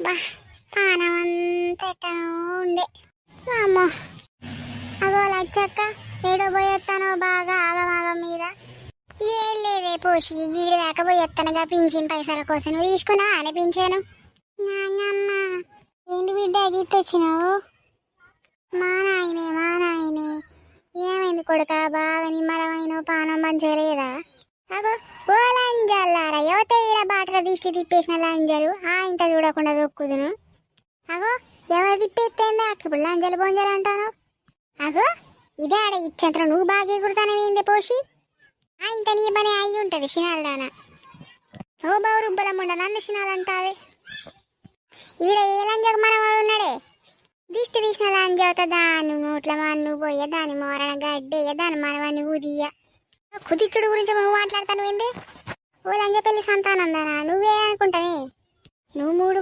బా పానం అంతా ఎట్టనో ఉండే అమ్మో. అగో లచ్చక్క ఏడో పోయొత్తానో బాగా ఆగమాగం మీద. ఏం లేదే పోషి గీడి దాకా పోయొత్తానుగా పింఛన్ పైసల కోసం. నువ్వు తీసుకున్నా అనిపించాను. ఏంది బిడ్డ గిట్టొచ్చినావు? మా నాయనే ఏమైంది కొడుక? బాగా నిమ్మలమైన పానం మంచిగా. అగో ఓ లంజల్లారా, యువత ఈడ బాటల దిష్టి తిప్పేసిన లంజలు ఇంత చూడకుండా దొక్కుదును. అగో ఎవరు తిప్పేస్తేందా ఇప్పుడు లంజలు బొంజలు అంటాను. అగో ఇదే ఆడ ఇచ్చంతరం నువ్వు బాగా ఎగురుతానవేందే పోషి? ఇంత నీ పని అయ్యి ఉంటది సినాలదానా. ఓ బావు రుబ్బలమ్ముండ నన్ను సినాలంటావే. ఈడ ఏ లంజకు మనవాడు ఉన్నాడే? దిష్టి తీసిన లంజవుతా దాన్ని నోట్ల మన్ను పోయ, దాని మోరణ గడ్డేయ, దాని మనవన్ని ఉదియ. కుదిచ్చుడు గురించి నువ్వు మాట్లాడతాను ఏంది? ఓ లంజ పెళ్లి సంతానం దానా? నువ్వే అనుకుంటానే. నువ్వు 3